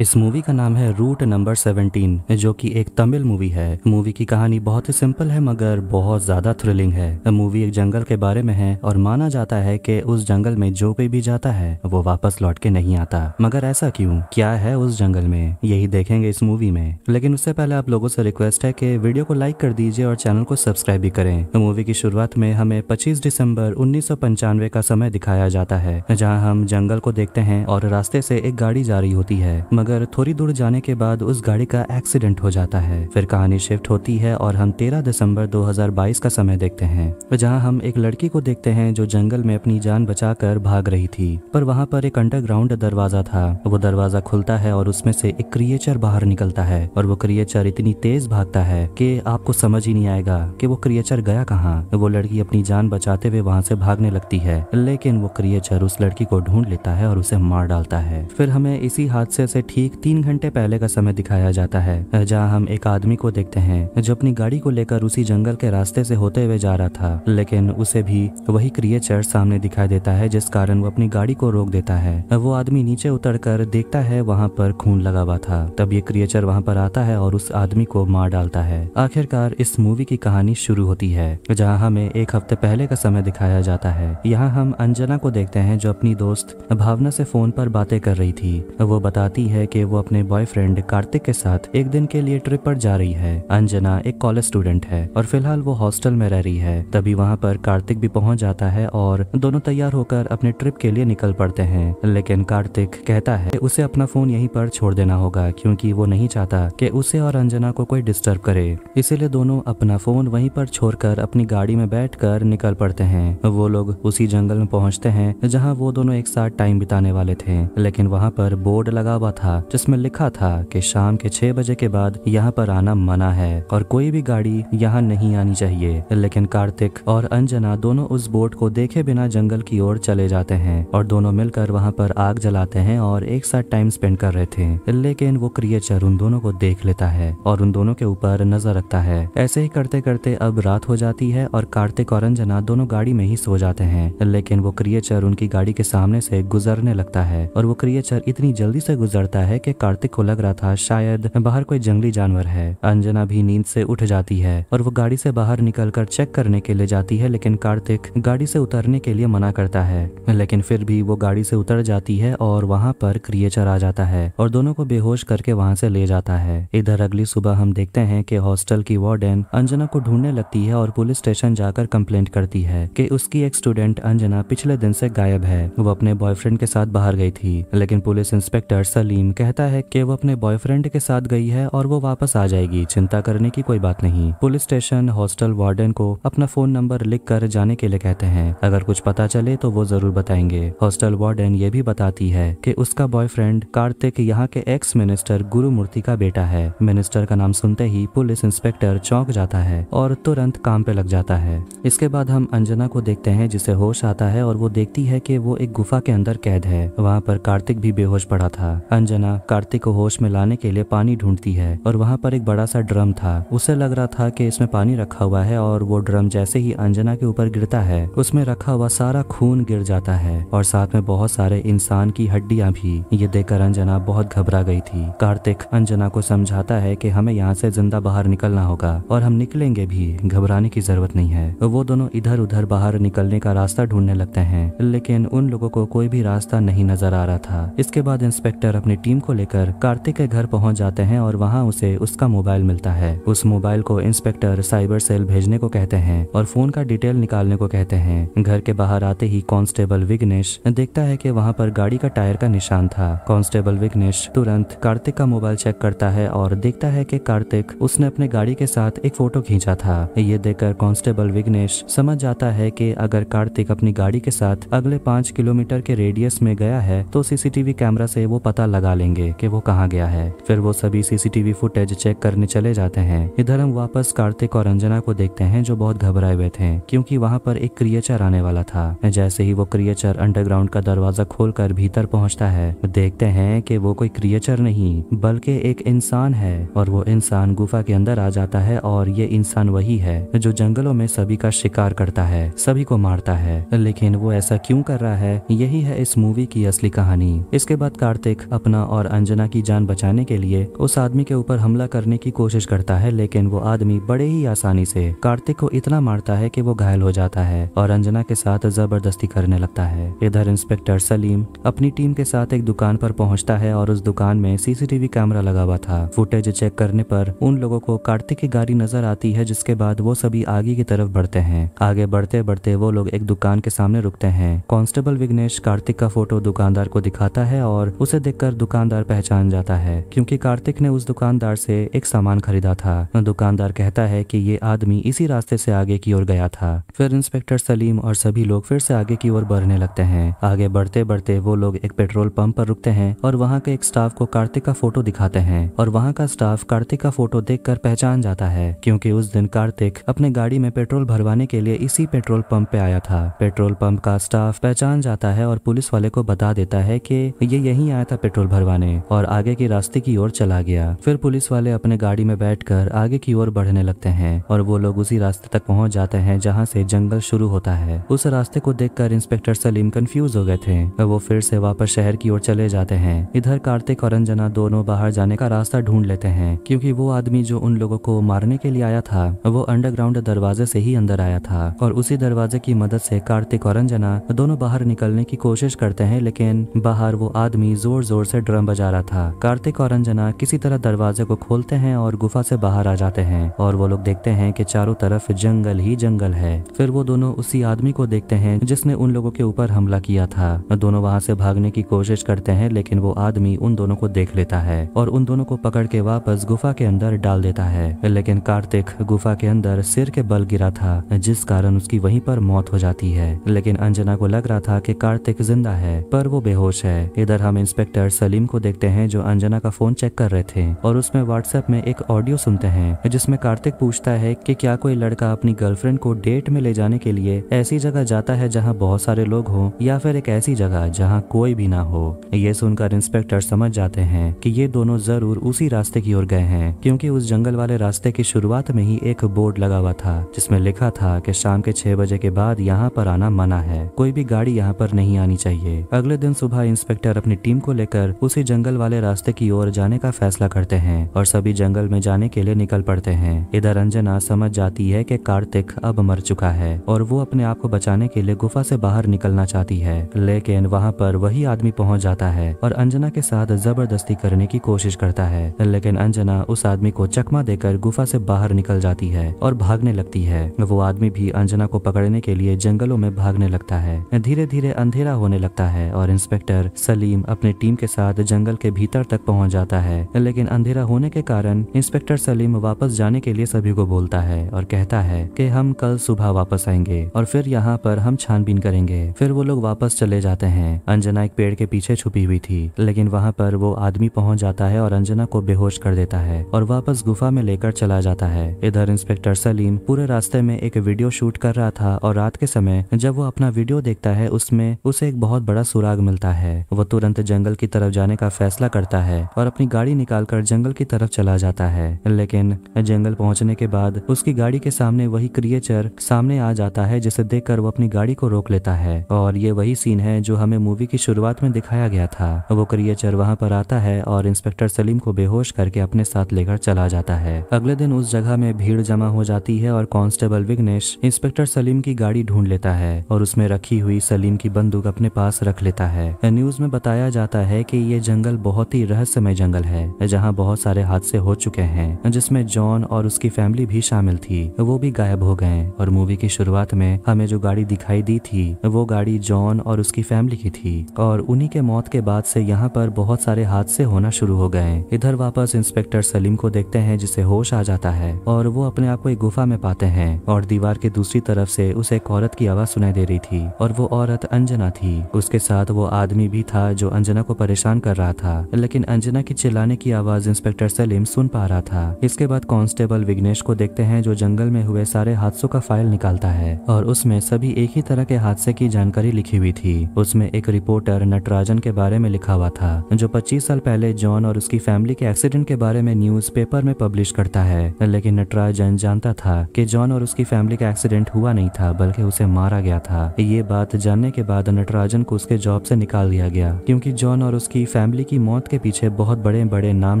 इस मूवी का नाम है रूट नंबर 17 जो कि एक तमिल मूवी है। मूवी की कहानी बहुत ही सिंपल है मगर बहुत ज़्यादा थ्रिलिंग है। मूवी एक जंगल के बारे में है और माना जाता है कि उस जंगल में जो कोई भी जाता है वो वापस लौट के नहीं आता। मगर ऐसा क्यों, क्या है उस जंगल में, यही देखेंगे इस मूवी में। लेकिन उससे पहले आप लोगों से रिक्वेस्ट है कि वीडियो को लाइक कर दीजिए और चैनल को सब्सक्राइब भी करें। मूवी की शुरुआत में हमें 25 दिसंबर 1995 का समय दिखाया जाता है, जहाँ हम जंगल को देखते हैं और रास्ते से एक गाड़ी जा रही होती है। मगर थोड़ी दूर जाने के बाद उस गाड़ी का एक्सीडेंट हो जाता है। फिर कहानी शिफ्ट होती है और हम 13 दिसंबर 2022 का समय देखते हैं, जहां हम एक लड़की को देखते हैं जो जंगल में अपनी जान बचाकर भाग रही थी। पर वहां पर एक अंडरग्राउंड दरवाजा था। वो दरवाजा खुलता है और उसमें से एक क्रिएचर बाहर निकलता है और वो क्रिएचर इतनी तेज भागता है कि आपको समझ ही नहीं आएगा कि वो क्रिएचर गया कहाँ। वो लड़की अपनी जान बचाते हुए वहां से भागने लगती है, लेकिन वो क्रिएचर उस लड़की को ढूंढ लेता है और उसे मार डालता है। फिर हमें इसी हादसे से ठीक 3 घंटे पहले का समय दिखाया जाता है, जहां हम एक आदमी को देखते हैं जो अपनी गाड़ी को लेकर उसी जंगल के रास्ते से होते हुए जा रहा था, लेकिन उसे भी वही क्रिएचर सामने दिखाई देता है, जिस कारण वो अपनी गाड़ी को रोक देता है। वो आदमी नीचे उतरकर देखता है, वहां पर खून लगा हुआ था। तब ये क्रिएचर वहां पर आता है और उस आदमी को मार डालता है। आखिरकार इस मूवी की कहानी शुरू होती है, जहाँ हमें एक हफ्ते पहले का समय दिखाया जाता है। यहाँ हम अंजना को देखते हैं जो अपनी दोस्त भावना से फोन पर बातें कर रही थी। वो बताती है कि वो अपने बॉयफ्रेंड कार्तिक के साथ एक दिन के लिए ट्रिप पर जा रही है। अंजना एक कॉलेज स्टूडेंट है और फिलहाल वो हॉस्टल में रह रही है। तभी वहाँ पर कार्तिक भी पहुंच जाता है और दोनों तैयार होकर अपने ट्रिप के लिए निकल पड़ते हैं। लेकिन कार्तिक कहता है कि उसे अपना फोन यहीं पर छोड़ देना होगा, क्योंकि वो नहीं चाहता कि उसे और अंजना को कोई डिस्टर्ब करे। इसीलिए दोनों अपना फोन वहीं पर छोड़कर अपनी गाड़ी में बैठकर निकल पड़ते हैं। वो लोग उसी जंगल में पहुंचते हैं जहाँ वो दोनों एक साथ टाइम बिताने वाले थे, लेकिन वहाँ पर बोर्ड लगा हुआ था जिसमें लिखा था कि शाम के 6 बजे के बाद यहाँ पर आना मना है और कोई भी गाड़ी यहाँ नहीं आनी चाहिए। लेकिन कार्तिक और अंजना दोनों उस बोर्ड को देखे बिना जंगल की ओर चले जाते हैं और दोनों मिलकर वहाँ पर आग जलाते हैं और एक साथ टाइम स्पेंड कर रहे थे। लेकिन वो क्रिएचर उन दोनों को देख लेता है और उन दोनों के ऊपर नजर रखता है। ऐसे ही करते करते अब रात हो जाती है और कार्तिक और अंजना दोनों गाड़ी में ही सो जाते हैं। लेकिन वो क्रिएचर उनकी गाड़ी के सामने से गुजरने लगता है और वो क्रिएचर इतनी जल्दी से गुजरता है कि कार्तिक को लग रहा था शायद बाहर कोई जंगली जानवर है। अंजना भी नींद से उठ जाती है और वो गाड़ी से बाहर निकलकर चेक करने के लिए जाती है, लेकिन कार्तिक गाड़ी से उतरने के लिए मना करता है। लेकिन फिर भी वो गाड़ी से उतर जाती है और वहाँ पर क्रिएचर आ जाता है और दोनों को बेहोश करके वहाँ से ले जाता है। इधर अगली सुबह हम देखते हैं कि हॉस्टल की वार्डन अंजना को ढूंढने लगती है और पुलिस स्टेशन जाकर कंप्लेंट करती है कि उसकी एक स्टूडेंट अंजना पिछले दिन से गायब है। वो अपने बॉयफ्रेंड के साथ बाहर गई थी, लेकिन पुलिस इंस्पेक्टर सलीम कहता है कि वो अपने बॉयफ्रेंड के साथ गई है और वो वापस आ जाएगी, चिंता करने की कोई बात नहीं। पुलिस स्टेशन हॉस्टल वार्डन को अपना फोन नंबर लिख कर जाने के लिए कहते हैं, अगर कुछ पता चले तो वो जरूर बताएंगे। हॉस्टल वार्डन ये भी बताती है कि उसका बॉयफ्रेंड कार्तिक यहाँ के एक्स मिनिस्टर गुरुमूर्ति का बेटा है। मिनिस्टर का नाम सुनते ही पुलिस इंस्पेक्टर चौंक जाता है और तुरंत काम पे लग जाता है। इसके बाद हम अंजना को देखते हैं जिसे होश आता है और वो देखती है कि वो एक गुफा के अंदर कैद है। वहाँ पर कार्तिक भी बेहोश पड़ा था। अंजना कार्तिक को होश में लाने के लिए पानी ढूंढती है और वहाँ पर एक बड़ा सा ड्रम था। उसे लग रहा था कि इसमें पानी रखा हुआ है और वो ड्रम जैसे ही अंजना के ऊपर गिरता है उसमें रखा हुआ सारा खून गिर जाता है और साथ में बहुत सारे इंसान की हड्डियां भी। ये देखकर अंजना बहुत घबरा गई थी। कार्तिक अंजना को समझाता है कि हमें यहाँ से जिंदा बाहर निकलना होगा और हम निकलेंगे भी, घबराने की जरूरत नहीं है। वो दोनों इधर उधर बाहर निकलने का रास्ता ढूंढने लगते हैं, लेकिन उन लोगों को कोई भी रास्ता नहीं नजर आ रहा था। इसके बाद इंस्पेक्टर अपनी टीम को लेकर कार्तिक के घर पहुंच जाते हैं और वहां उसे उसका मोबाइल मिलता है। उस मोबाइल को इंस्पेक्टर साइबर सेल भेजने को कहते हैं और फोन का डिटेल निकालने को कहते हैं। घर के बाहर आते ही कांस्टेबल विघ्नेश देखता है कि वहां पर गाड़ी का टायर का निशान था। कांस्टेबल विघ्नेश तुरंत कार्तिक का मोबाइल चेक करता है और देखता है कि कार्तिक उसने अपने गाड़ी के साथ एक फोटो खींचा था। ये देखकर कांस्टेबल विघ्नेश समझ जाता है कि अगर कार्तिक अपनी गाड़ी के साथ अगले 5 किलोमीटर के रेडियस में गया है तो सीसीटीवी कैमरा से वो पता लगा लेंगे कि वो कहाँ गया है। फिर वो सभी सीसीटीवी फुटेज चेक करने चले जाते हैं। इधर हम वापस कार्तिक और अंजना को देखते हैं जो बहुत घबराए हुए थे, क्योंकि वहाँ पर एक क्रिएचर आने वाला था। जैसे ही वो क्रिएचर अंडरग्राउंड का दरवाजा खोलकर भीतर पहुंचता है, देखते हैं कि वो कोई क्रिएचर नहीं बल्कि एक इंसान है और वो इंसान गुफा के अंदर आ जाता है और ये इंसान वही है जो जंगलों में सभी का शिकार करता है, सभी को मारता है। लेकिन वो ऐसा क्यों कर रहा है, यही है इस मूवी की असली कहानी। इसके बाद कार्तिक अपना और अंजना की जान बचाने के लिए उस आदमी के ऊपर हमला करने की कोशिश करता है, लेकिन वो आदमी बड़े ही आसानी से कार्तिक को इतना मारता है कि वो घायल हो जाता है और अंजना के साथ जबरदस्ती करने लगता है। इधर इंस्पेक्टर सलीम अपनी टीम के साथ एक दुकान पर पहुंचता है और उस दुकान में सीसीटीवी कैमरा लगा हुआ था। फुटेज चेक करने पर उन लोगों को कार्तिक की गाड़ी नजर आती है, जिसके बाद वो सभी आगे की तरफ बढ़ते हैं। आगे बढ़ते बढ़ते वो लोग एक दुकान के सामने रुकते हैं। कांस्टेबल विघ्नेश कार्तिक का फोटो दुकानदार को दिखाता है और उसे देखकर दुकानदार पहचान जाता है, क्योंकि कार्तिक ने उस दुकानदार से एक सामान खरीदा था। दुकानदार कहता है कि ये आदमी इसी रास्ते से आगे की ओर गया था। फिर इंस्पेक्टर सलीम और सभी लोग फिर से आगे की ओर बढ़ने लगते हैं। आगे बढ़ते बढ़ते वो लोग एक पेट्रोल पंप पर रुकते हैं और वहाँ के एक स्टाफ को कार्तिक का फोटो दिखाते हैं और वहाँ का स्टाफ कार्तिक का फोटो देखकर पहचान जाता है, क्योंकि उस दिन कार्तिक अपने गाड़ी में पेट्रोल भरवाने के लिए इसी पेट्रोल पंप पे आया था। पेट्रोल पंप का स्टाफ पहचान जाता है और पुलिस वाले को बता देता है कि ये यहीं आया था पेट्रोल भरवाने और आगे के रास्ते की ओर चला गया। फिर पुलिस वाले अपने गाड़ी में बैठकर आगे की ओर बढ़ने लगते हैं और वो लोग उसी रास्ते तक पहुंच जाते हैं जहां से जंगल शुरू होता है। उस रास्ते को देखकर इंस्पेक्टर सलीम कंफ्यूज हो गए थे। वो फिर से वापस शहर की ओर चले जाते हैं। इधर कार्तिक और अंजना दोनों बाहर जाने का रास्ता ढूंढ लेते हैं, क्योंकि वो आदमी जो उन लोगों को मारने के लिए आया था वो अंडरग्राउंड दरवाजे से ही अंदर आया था और उसी दरवाजे की मदद से कार्तिक और अंजना दोनों बाहर निकलने की कोशिश करते हैं, लेकिन बाहर वो आदमी जोर जोर से ड्रम बजा रहा था। कार्तिक और अंजना किसी तरह दरवाजे को खोलते हैं और गुफा से बाहर आ जाते हैं और वो लोग देखते हैं कि चारों तरफ जंगल ही जंगल है। फिर वो दोनों उसी आदमी को देखते हैं जिसने उन लोगों के ऊपर हमला किया था। दोनों वहां से भागने की कोशिश करते हैं, लेकिन वो आदमी उन दोनों को देख लेता है और उन दोनों को पकड़ के वापस गुफा के अंदर डाल देता है। लेकिन कार्तिक गुफा के अंदर सिर के बल गिरा था, जिस कारण उसकी वहीं पर मौत हो जाती है। लेकिन अंजना को लग रहा था कि कार्तिक जिंदा है, पर वो बेहोश है। इधर हम इंस्पेक्टर सलीम को देखते हैं जो अंजना का फोन चेक कर रहे थे और उसमें व्हाट्सएप में एक ऑडियो सुनते हैं जिसमें कार्तिक पूछता है कि क्या कोई लड़का अपनी गर्लफ्रेंड को डेट में ले जाने के लिए ऐसी जगह जाता है जहां बहुत सारे लोग हों या फिर एक ऐसी जगह जहां कोई भी ना हो। ये सुनकर इंस्पेक्टर समझ जाते हैं कि ये दोनों जरूर उसी रास्ते की ओर गए हैं, क्योंकि उस जंगल वाले रास्ते की शुरुआत में ही एक बोर्ड लगा हुआ था जिसमें लिखा था कि शाम के 6 बजे के बाद यहाँ पर आना मना है, कोई भी गाड़ी यहाँ पर नहीं आनी चाहिए। अगले दिन सुबह इंस्पेक्टर अपनी टीम को लेकर उसी जंगल वाले रास्ते की ओर जाने का फैसला करते हैं और सभी जंगल में जाने के लिए निकल पड़ते हैं। इधर अंजना समझ जाती है कि कार्तिक अब मर चुका है और वो अपने आप को बचाने के लिए गुफा से बाहर निकलना चाहती है, लेकिन वहाँ पर वही आदमी पहुँच जाता है और अंजना के साथ जबरदस्ती करने की कोशिश करता है। लेकिन अंजना उस आदमी को चकमा देकर गुफा से बाहर निकल जाती है और भागने लगती है। वो आदमी भी अंजना को पकड़ने के लिए जंगलों में भागने लगता है। धीरे धीरे अंधेरा होने लगता है और इंस्पेक्टर सलीम अपनी टीम के साथ जंगल के भीतर तक पहुंच जाता है, लेकिन अंधेरा होने के कारण इंस्पेक्टर सलीम वापस जाने के लिए सभी को बोलता है और कहता है कि हम कल सुबह वापस आएंगे और फिर यहाँ पर हम छानबीन करेंगे। फिर वो लोग वापस चले जाते हैं। अंजना एक पेड़ के पीछे छुपी हुई थी, लेकिन वहाँ पर वो आदमी पहुंच जाता है और अंजना को बेहोश कर देता है और वापस गुफा में लेकर चला जाता है। इधर इंस्पेक्टर सलीम पूरे रास्ते में एक वीडियो शूट कर रहा था और रात के समय जब वो अपना वीडियो देखता है उसमें उसे एक बहुत बड़ा सुराग मिलता है। वो तुरंत जंगल की तरफ जाने का फैसला करता है और अपनी गाड़ी निकालकर जंगल की तरफ चला जाता है, लेकिन जंगल पहुंचने के बाद उसकी गाड़ी के सामने वही क्रिएचर सामने आ जाता है, जिसे देखकर वो अपनी गाड़ी को रोक लेता है और ये वही सीन है जो हमें मूवी की शुरुआत में दिखाया गया था। वो क्रिएचर वहां पर आता है और इंस्पेक्टर सलीम को बेहोश करके अपने साथ लेकर चला जाता है। अगले दिन उस जगह में भीड़ जमा हो जाती है और कांस्टेबल विघ्नेश इंस्पेक्टर सलीम की गाड़ी ढूंढ लेता है और उसमें रखी हुई सलीम की बंदूक अपने पास रख लेता है। न्यूज में बताया जाता है कि ये जंगल बहुत ही रहस्यमय जंगल है जहाँ बहुत सारे हादसे हो चुके हैं, जिसमें जॉन और उसकी फैमिली भी शामिल थी। वो भी गायब हो गए और मूवी की शुरुआत में हमें जो गाड़ी दिखाई दी थी वो गाड़ी जॉन और उसकी फैमिली की थी और उन्हीं के मौत के बाद से यहाँ पर बहुत सारे हादसे होना शुरू हो गए। इधर वापस इंस्पेक्टर सलीम को देखते हैं जिसे होश आ जाता है और वो अपने आप को एक गुफा में पाते हैं और दीवार के दूसरी तरफ से उसे एक औरत की आवाज सुनाई दे रही थी और वो औरत अंजना थी। उसके साथ वो आदमी भी था जो अंजना को परेशान कर रहा था, लेकिन अंजना की चिल्लाने की आवाज इंस्पेक्टर सलीम सुन पा रहा था। इसके बाद कांस्टेबल विघ्नेश को देखते हैं जो जंगल में हुए सारे हादसों का फाइल निकालता है और उसमें सभी एक ही तरह के हादसे की जानकारी लिखी हुई थी। उसमें एक रिपोर्टर नटराजन के बारे में लिखा हुआ था जो 25 साल पहले जॉन और उसकी फैमिली के एक्सीडेंट के बारे में न्यूज पेपर में पब्लिश करता है, लेकिन नटराजन जानता था कि जॉन और उसकी फैमिली का एक्सीडेंट हुआ नहीं था बल्कि उसे मारा गया था। ये बात जानने के बाद नटराजन को उसके जॉब से निकाल दिया गया, क्योंकि जॉन और उसकी फैमिली की मौत के पीछे बहुत बड़े बड़े नाम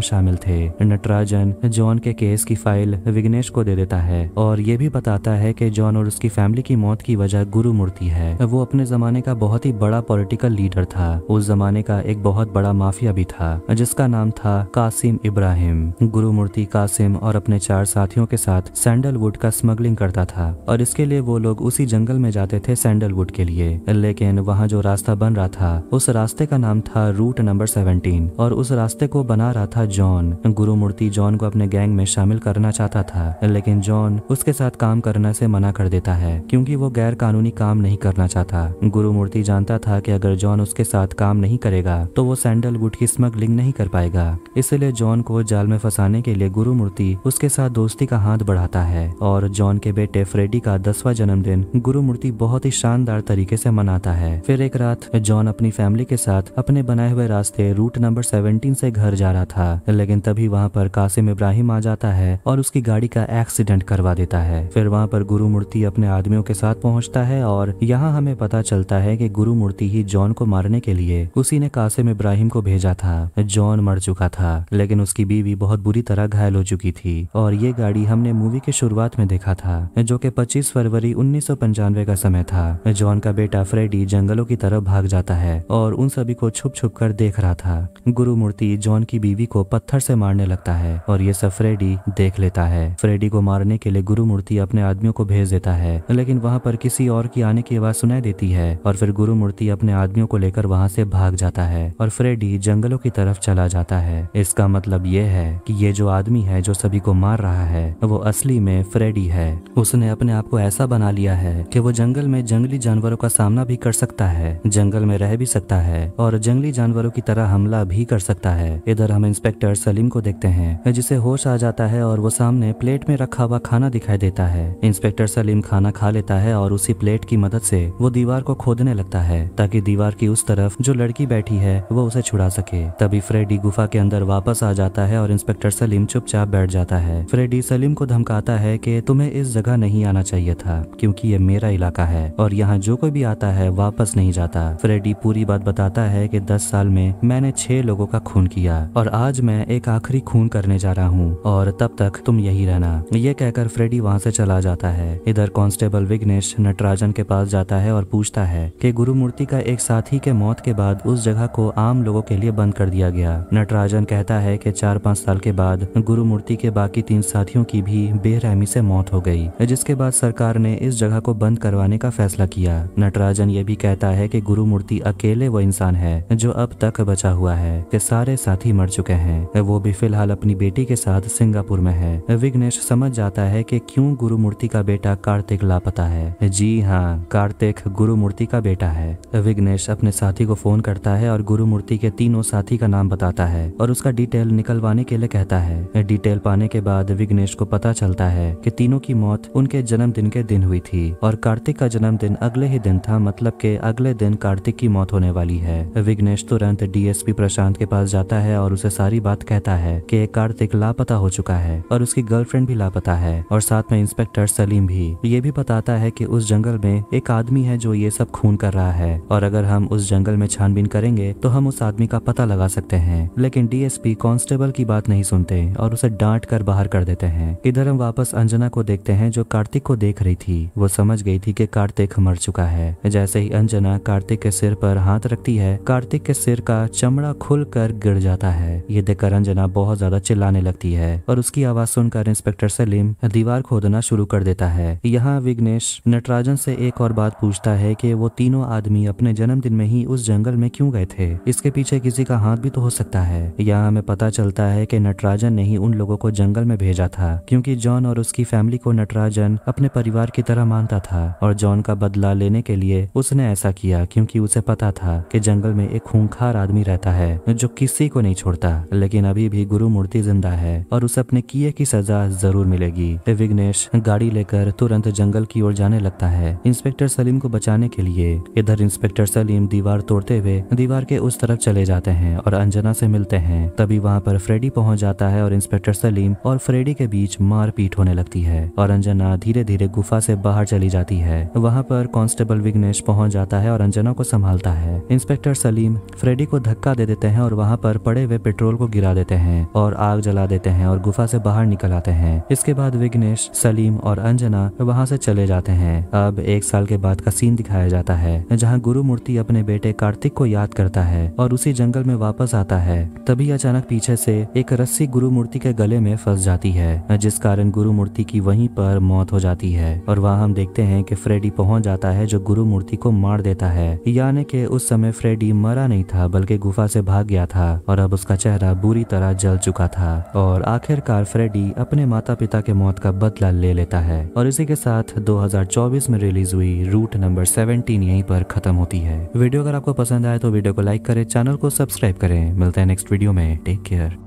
शामिल थे। नटराजन जॉन के केस की फाइल विघ्नेश को दे देता है और ये भी बताता है कि जॉन और उसकी फैमिली की मौत की वजह गुरुमूर्ति है। वो अपने जमाने का बहुत ही बड़ा पॉलिटिकल लीडर था। उस जमाने का एक बहुत बड़ा माफिया भी था जिसका नाम था कासिम इब्राहिम। गुरुमूर्ति कासिम और अपने 4 साथियों के साथ सैंडलवुड का स्मगलिंग करता था और इसके लिए वो लोग उसी जंगल में जाते थे सैंडलवुड के लिए। लेकिन वहाँ जो रास्ता बन रहा था उस रास्ते का नाम था रूट नंबर 17 और उस रास्ते को बना रहा था जॉन। गुरुमूर्ति जॉन को अपने गैंग में शामिल करना चाहता था लेकिन जॉन उसके साथ काम करने से मना कर देता है क्योंकि वो गैर कानूनी काम नहीं करना चाहता। गुरुमूर्ति जानता था कि अगर जॉन उसके साथ काम नहीं करेगा तो वो सैंडलवुड की स्मगलिंग नहीं कर पाएगा। इसलिए जॉन को जाल में फंसाने के लिए गुरुमूर्ति उसके साथ दोस्ती का हाथ बढ़ाता है और जॉन के बेटे फ्रेडी का 10वां जन्मदिन गुरुमूर्ति बहुत ही शानदार तरीके से मनाता है। फिर एक रात जॉन अपनी फैमिली के साथ अपने बनाए हुए रास्ते रूट नंबर 17 से घर जा रहा था लेकिन तभी वहाँ पर कासिम इब्राहिम आ जाता है और उसकी गाड़ी का एक्सीडेंट करवा देता है। फिर वहाँ पर गुरुमूर्ति अपने आदमियों के साथ पहुँचता है और यहाँ हमें पता चलता है कि गुरुमूर्ति ही जॉन को मारने के लिए उसी ने कासिम इब्राहिम को भेजा था। जॉन मर चुका था लेकिन उसकी बीवी बहुत बुरी तरह घायल हो चुकी थी और ये गाड़ी हमने मूवी के शुरुआत में देखा था जो कि 25 फरवरी 1995 का समय था। जॉन का बेटा फ्रेडी जंगलों की तरफ भाग जाता है और उन सभी को छुप छुप कर देख रहा था। गुरुमूर्ति जॉन की बीवी को पत्थर से मारने लगता है और ये सब फ्रेडी देख लेता है। फ्रेडी को मारने के लिए गुरुमूर्ति अपने आदमियों को भेज देता है लेकिन वहाँ पर किसी और की आने की आवाज सुनाई देती है और फिर गुरुमूर्ति अपने आदमियों को लेकर वहाँ से भाग जाता है और फ्रेडी जंगलों की तरफ चला जाता है। इसका मतलब ये है कि ये जो आदमी है जो सभी को मार रहा है वो असली में फ्रेडी है। उसने अपने आप को ऐसा बना लिया है कि वो जंगल में जंगली जानवरों का सामना भी कर सकता है, जंगल में रह भी सकता है और जंगली जानवरों की तरह हमला भी कर सकता है। इधर हम इंस्पेक्टर सलीम को देखते हैं जिसे होश आ जाता है और वो सामने प्लेट में रखा हुआ खाना दिखाई देता है। इंस्पेक्टर सलीम खाना खा लेता है और उसी प्लेट की मदद से वो दीवार को खोदने लगता है ताकि दीवार की उस तरफ जो लड़की बैठी है वो उसे छुड़ा सके। तभी फ्रेडी गुफा के अंदर वापस आ जाता है और इंस्पेक्टर सलीम चुपचाप बैठ जाता है। फ्रेडी सलीम को धमकाता है कि तुम्हें इस जगह नहीं आना चाहिए था क्योंकि ये मेरा इलाका है और यहाँ जो कोई भी आता है वापस नहीं जाता। फ्रेडी पूरी बात बताता है कि 10 साल में मैंने 6 लोगों का खून किया और आज मैं एक आखिरी खून करने जा रहा हूँ और तब तक तुम यही रहना। ये कहकर फ्रेडी वहाँ से चला जाता है। इधर कांस्टेबल विघ्नेश नटराजन के पास जाता है और पूछता है कि गुरुमूर्ति का एक साथी के मौत के बाद उस जगह को आम लोगों के लिए बंद कर दिया गया। नटराजन कहता है कि 4-5 साल के बाद गुरुमूर्ति के बाकी 3 साथियों की भी बेरहमी से मौत हो गई जिसके बाद सरकार ने इस जगह को बंद करवाने का फैसला किया। नटराजन ये भी कहता है कि गुरुमूर्ति अकेले वो इंसान है जो अब तक बचा हुआ है कि सारे साथी मर चुके हैं, वो भी फिलहाल अपनी बेटी के साथ सिंगापुर में है। विघ्नेश समझ जाता है कि क्यों गुरुमूर्ति का बेटा कार्तिक लापता है। जी हाँ, कार्तिक गुरुमूर्ति का बेटा है। विघ्नेश अपने साथी को फोन करता है और गुरुमूर्ति के तीनों साथी का नाम बताता है और उसका डिटेल निकलवाने के लिए कहता है। डिटेल पाने के बाद विघ्नेश को पता चलता है कि तीनों की मौत उनके जन्मदिन के दिन हुई थी और कार्तिक का जन्मदिन अगले ही दिन था, मतलब कि अगले दिन कार्तिक की मौत होने वाली है। विघ्नेश तुरंत डीएसपी प्रशांत के पास जाता है और उसे सारी बात कहता है कि कार्तिक लापता हो चुका है और उसकी गर्लफ्रेंड भी लापता है और साथ में इंस्पेक्टर सलीम भी। ये भी बताता है कि उस जंगल में एक आदमी है जो ये सब खून कर रहा है और अगर हम उस जंगल में छानबीन करेंगे तो हम उस आदमी का पता लगा सकते हैं। लेकिन डीएसपी कांस्टेबल की बात नहीं सुनते और उसे डांट कर बाहर कर देते हैं। इधर हम वापस अंजना को देखते हैं जो कार्तिक को देख रही थी। वो समझ गई थी कि कार्तिक मर चुका है। जैसे ही अंजना कार्तिक के सिर पर हाथ रखती है, कार्तिक के सिर का चमड़ा खुलकर गिर जाता है। ये देखकर अंजना बहुत ज्यादा चिल्लाने लगती है और उसकी आवाज सुनकर इंस्पेक्टर सलीम दीवार खोदना शुरू कर देता है। यहाँ विघ्नेश नटराजन से एक और बात पूछता है कि वो तीनों आदमी अपने जन्मदिन में ही उस जंगल में क्यों गए थे, इसके पीछे किसी का हाथ भी तो हो सकता है। यहाँ हमें पता चलता है कि नटराजन ने ही उन लोगों को जंगल में भेजा था क्योंकि जॉन और उसकी फैमिली को नटराजन अपने परिवार की तरह मानता था और जॉन का बदला लेने के लिए उसने ऐसा किया क्योंकि उसे पता था कि जंगल में एक खूंखार आदमी रहता है जो किसी को नहीं छोड़ता। लेकिन अभी भी गुरुमूर्ति जिंदा है और उसे अपने किए की सजा जरूर मिलेगी। विघ्नेश गाड़ी लेकर तुरंत जंगल की ओर जाने लगता है इंस्पेक्टर सलीम को बचाने के लिए। इधर इंस्पेक्टर सलीम दीवार तोड़ते हुए दीवार के उस तरफ चले जाते हैं और अंजना से मिलते हैं। तभी वहाँ पर फ्रेडी पहुंच जाता है और इंस्पेक्टर सलीम और फ्रेडी के बीच मारपीट होने लगती है और अंजना धीरे धीरे गुफा से बाहर चली जाती है। वहाँ पर कांस्टेबल विघ्नेश पहुंच जाता है और अंजना को संभालता है। इंस्पेक्टर सलीम फ्रेडी को धक्का दे देते हैं और वहाँ पर पड़े हुए पेट्रोल को गिरा देते हैं और आग जला देते हैं और गुफा से बाहर निकल आते हैं। इसके बाद विघ्नेश, सलीम और अंजना वहाँ से चले जाते हैं। अब 1 साल के बाद का सीन दिखाया जाता है जहाँ गुरुमूर्ति अपने बेटे कार्तिक को याद करता है और उसी जंगल में वापस आता है। तभी अचानक पीछे से एक रस्सी गुरुमूर्ति के गले में फंस जाती है, जिस कारण गुरुमूर्ति की वहीं पर मौत हो जाती है। और वहाँ हम देखते हैं कि फ्रेडी पहुंच जाता है जो गुरुमूर्ति को मार देता है, यानी कि उस समय फ्रेडी मरा नहीं था बल्कि गुफा से भाग गया था और अब उसका चेहरा बुरी तरह जल चुका था। और आखिरकार फ्रेडी अपने माता पिता के मौत का बदला ले लेता है। और इसी के साथ 2024 में रिलीज हुई रूट नंबर 17 यहीं पर खत्म होती है। वीडियो अगर आपको पसंद आए तो वीडियो को लाइक करें, चैनल को सब्सक्राइब करें। मिलते हैं नेक्स्ट वीडियो में। Take care.